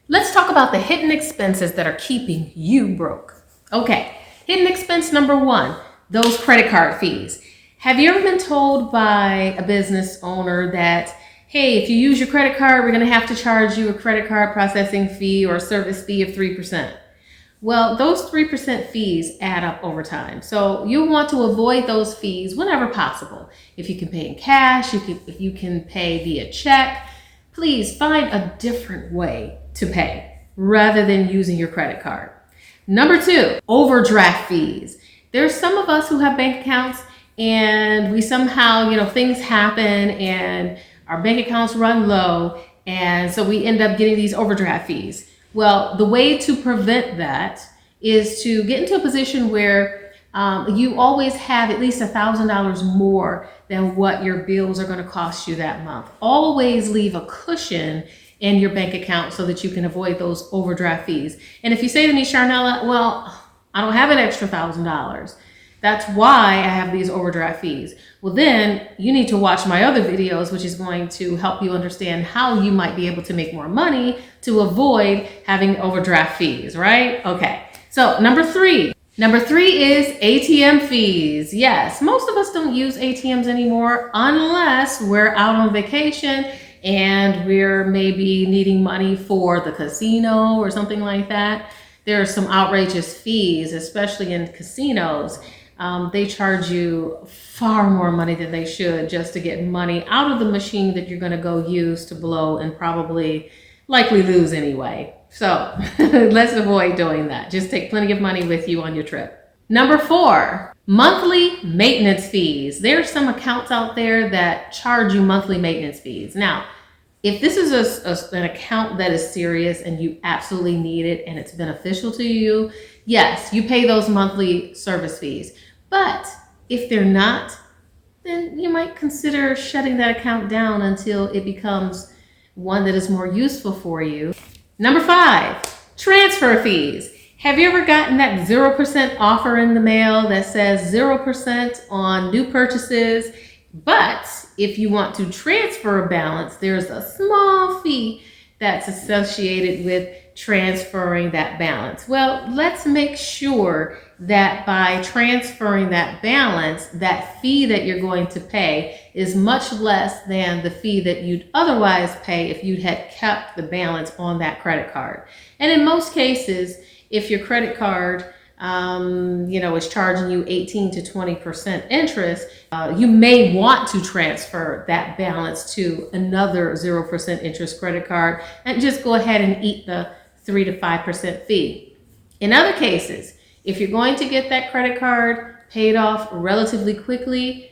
Let's talk about the hidden expenses that are keeping you broke. Okay, hidden expense number one, those credit card fees. Have you ever been told by a business owner that, hey, if you use your credit card, we're going to have to charge you a credit card processing fee or a service fee of 3%? Well, those 3% fees add up over time. So you'll want to avoid those fees whenever possible. If you can pay in cash, if you can pay via check, please find a different way to pay rather than using your credit card. Number two, overdraft fees. There's some of us who have bank accounts and we somehow, things happen and our bank accounts run low, and so we end up getting these overdraft fees. Well, the way to prevent that is to get into a position where you always have at least $1,000 more than what your bills are going to cost you that month. Always leave a cushion in your bank account so that you can avoid those overdraft fees. And if you say to me, Sharnella, well, I don't have an extra $1,000. That's why I have these overdraft fees. Well, then you need to watch my other videos, which is going to help you understand how you might be able to make more money to avoid having overdraft fees, right? Okay, so number three is ATM fees. Yes, most of us don't use ATMs anymore unless we're out on vacation and we're maybe needing money for the casino or something like that. There are some outrageous fees, especially in casinos. They charge you far more money than they should just to get money out of the machine that you're going to go use to blow and likely lose anyway. So let's avoid doing that. Just take plenty of money with you on your trip. Number four, monthly maintenance fees. There are some accounts out there that charge you monthly maintenance fees. Now, if this is an account that is serious and you absolutely need it and it's beneficial to you, yes, you pay those monthly service fees. But if they're not, then you might consider shutting that account down until it becomes one that is more useful for you. Number five, transfer fees. Have you ever gotten that 0% offer in the mail that says 0% on new purchases? But if you want to transfer a balance, there's a small fee that's associated with transferring that balance. Well, let's make sure that by transferring that balance, that fee that you're going to pay is much less than the fee that you'd otherwise pay if you had kept the balance on that credit card. And in most cases, if your credit card is charging you 18 to 20% interest, you may want to transfer that balance to another 0% interest credit card and just go ahead and eat the 3 to 5% fee. In other cases, if you're going to get that credit card paid off relatively quickly,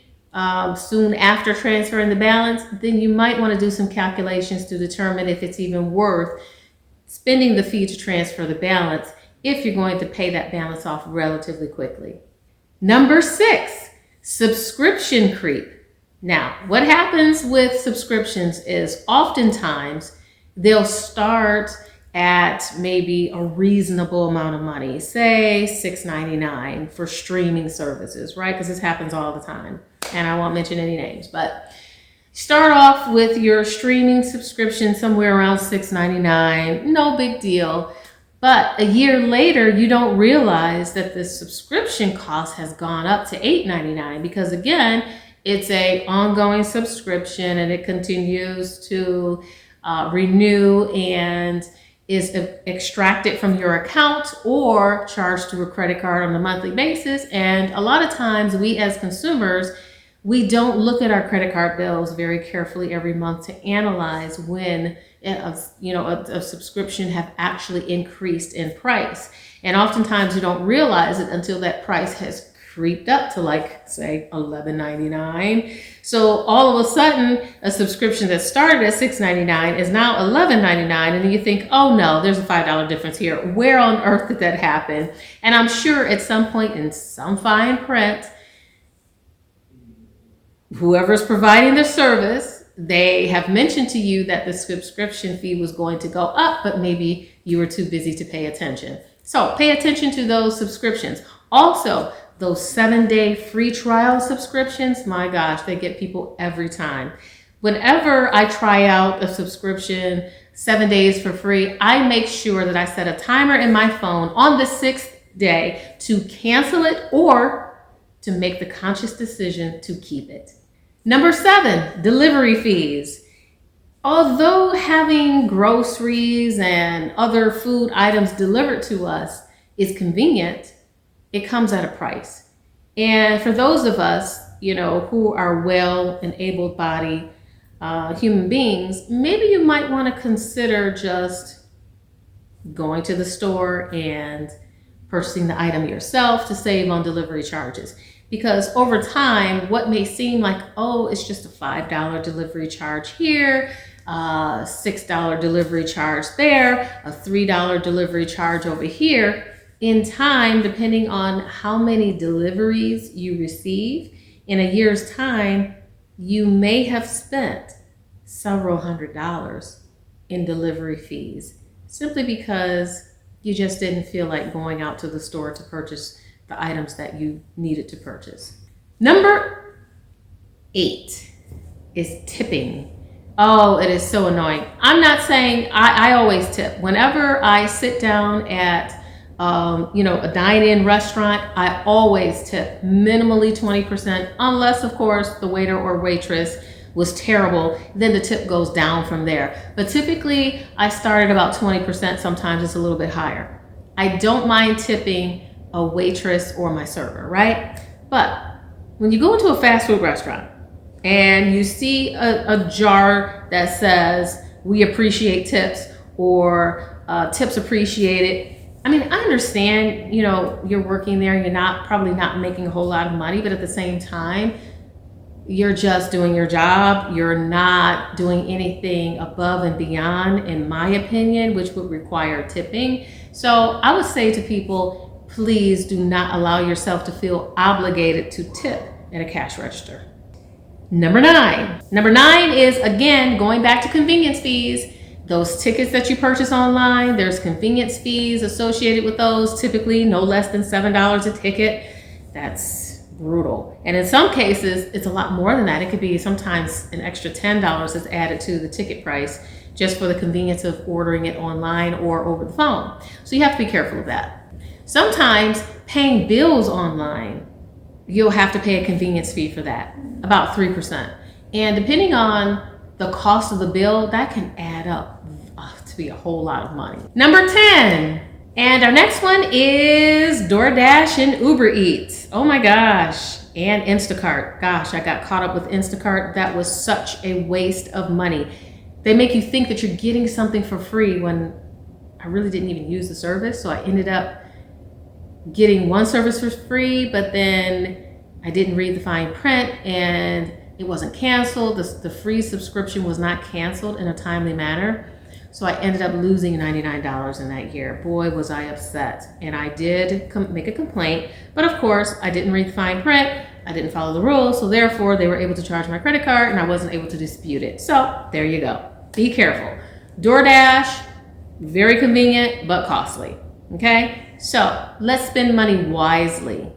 soon after transferring the balance, then you might want to do some calculations to determine if it's even worth spending the fee to transfer the balance if you're going to pay that balance off relatively quickly. Number six, subscription creep. Now, what happens with subscriptions is oftentimes they'll start at maybe a reasonable amount of money, say $6.99 for streaming services, right? Because this happens all the time, and I won't mention any names, but start off with your streaming subscription somewhere around $6.99, no big deal. But a year later, you don't realize that the subscription cost has gone up to $8.99 because, again, it's an ongoing subscription and it continues to renew and is extracted from your account or charged to a credit card on a monthly basis. And a lot of times we as consumers, we don't look at our credit card bills very carefully every month to analyze when a subscription have actually increased in price. And oftentimes you don't realize it until that price has creeped up to say $11.99. So all of a sudden, a subscription that started at $6.99 is now $11.99, and then you think, oh no, there's a $5 difference here. Where on earth did that happen? And I'm sure at some point in some fine print, whoever's providing the service, they have mentioned to you that the subscription fee was going to go up, but maybe you were too busy to pay attention. So pay attention to those subscriptions. Also, those 7-day free trial subscriptions, my gosh, they get people every time. Whenever I try out a subscription, 7 days for free, I make sure that I set a timer in my phone on the 6th day to cancel it or to make the conscious decision to keep it. Number 7, delivery fees. Although having groceries and other food items delivered to us is convenient, it comes at a price. And for those of us, who are well and able-bodied human beings, maybe you might want to consider just going to the store and purchasing the item yourself to save on delivery charges. Because over time, what may seem like, oh, it's just a $5 delivery charge here, $6 delivery charge there, a $3 delivery charge over here. In time, depending on how many deliveries you receive, in a year's time, you may have spent several $100s in delivery fees simply because you just didn't feel like going out to the store to purchase the items that you needed to purchase. Number 8 is tipping. Oh, it is so annoying. I'm not saying I always tip. Whenever I sit down at a dine-in restaurant, I always tip minimally 20%, unless of course the waiter or waitress was terrible, then the tip goes down from there. But typically I start at about 20%, sometimes it's a little bit higher. I don't mind tipping a waitress or my server, right? But when you go into a fast food restaurant and you see a jar that says, "We appreciate tips," or "Tips appreciated," I mean, I understand, you're working there, you're probably not making a whole lot of money, but at the same time, you're just doing your job. You're not doing anything above and beyond, in my opinion, which would require tipping. So I would say to people, please do not allow yourself to feel obligated to tip at a cash register. Number 9. Number 9 is, again, going back to convenience fees. Those tickets that you purchase online, there's convenience fees associated with those, typically no less than $7 a ticket. That's brutal. And in some cases, it's a lot more than that. It could be sometimes an extra $10 is added to the ticket price just for the convenience of ordering it online or over the phone. So you have to be careful of that. Sometimes paying bills online, you'll have to pay a convenience fee for that, about 3%. And depending on the cost of the bill, that can add up to be a whole lot of money. Number 10. And our next one is DoorDash and Uber Eats. Oh my gosh. And Instacart. Gosh, I got caught up with Instacart. That was such a waste of money. They make you think that you're getting something for free when I really didn't even use the service. So I ended up getting one service for free, but then I didn't read the fine print and it wasn't canceled. The free subscription was not canceled in a timely manner. So I ended up losing $99 in that year. Boy, was I upset. And I did make a complaint, but of course I didn't read the fine print. I didn't follow the rules. So therefore they were able to charge my credit card and I wasn't able to dispute it. So there you go. Be careful. DoorDash, very convenient, but costly. Okay. So let's spend money wisely,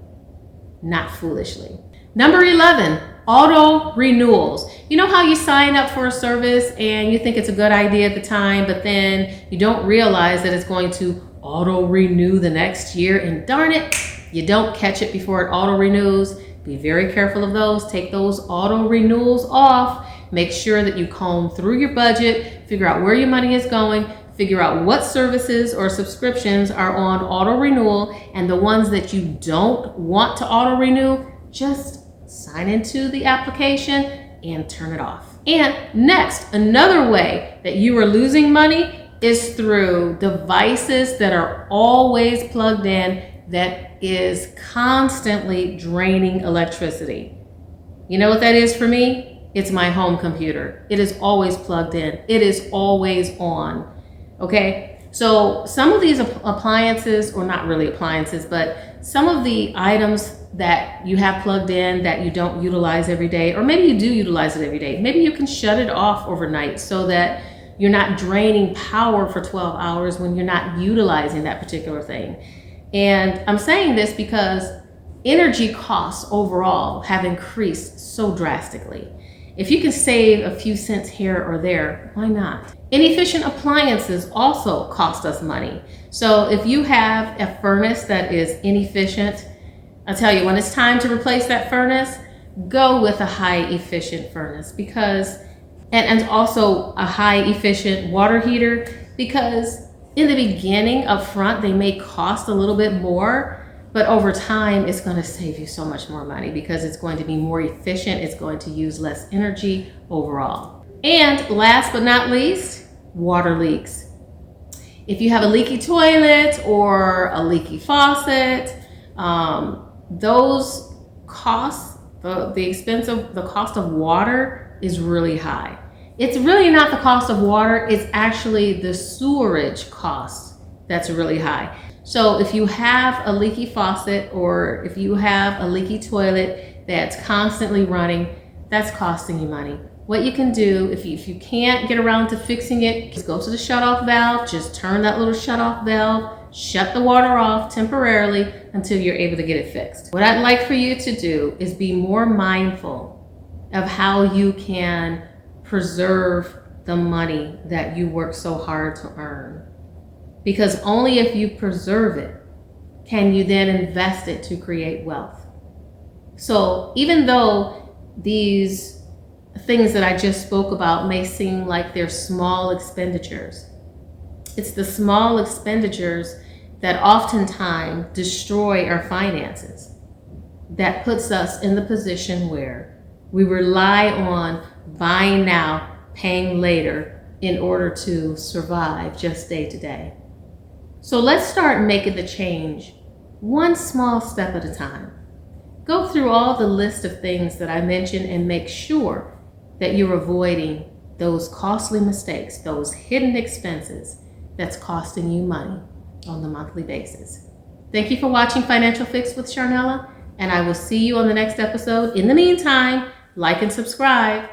not foolishly. Number 11, auto renewals. You know how you sign up for a service and you think it's a good idea at the time, but then you don't realize that it's going to auto renew the next year, and darn it, you don't catch it before it auto renews. Be very careful of those. Take those auto renewals off. Make sure that you comb through your budget, figure out where your money is going, figure out what services or subscriptions are on auto renewal, and the ones that you don't want to auto renew, just sign into the application and turn it off. And next, another way that you are losing money is through devices that are always plugged in, that is constantly draining electricity. You know what that is for me? It's my home computer. It is always plugged in. It is always on. Okay? So some of these appliances, or not really appliances, but some of the items that you have plugged in that you don't utilize every day, or maybe you do utilize it every day, maybe you can shut it off overnight so that you're not draining power for 12 hours when you're not utilizing that particular thing. And I'm saying this because energy costs overall have increased so drastically. If you can save a few cents here or there, why not? Inefficient appliances also cost us money. So if you have a furnace that is inefficient, I'll tell you, when it's time to replace that furnace, go with a high efficient furnace and also a high efficient water heater, because in the beginning up front, they may cost a little bit more, but over time, it's going to save you so much more money because it's going to be more efficient. It's going to use less energy overall. And last but not least, water leaks. If you have a leaky toilet or a leaky faucet, those costs, the cost of water is really high. It's really not the cost of water, it's actually the sewerage cost that's really high. So if you have a leaky faucet or if you have a leaky toilet that's constantly running, that's costing you money. What you can do, if you can't get around to fixing it, just go to the shutoff valve, just turn that little shutoff valve, shut the water off temporarily until you're able to get it fixed. What I'd like for you to do is be more mindful of how you can preserve the money that you work so hard to earn. Because only if you preserve it can you then invest it to create wealth. So even though these things that I just spoke about may seem like they're small expenditures, it's the small expenditures that oftentimes destroy our finances, that puts us in the position where we rely on buying now, paying later in order to survive just day to day. So let's start making the change one small step at a time. Go through all the list of things that I mentioned and make sure that you're avoiding those costly mistakes, those hidden expenses that's costing you money on the monthly basis. Thank you for watching Financial Fix with Sharnella, and I will see you on the next episode. In the meantime, like and subscribe.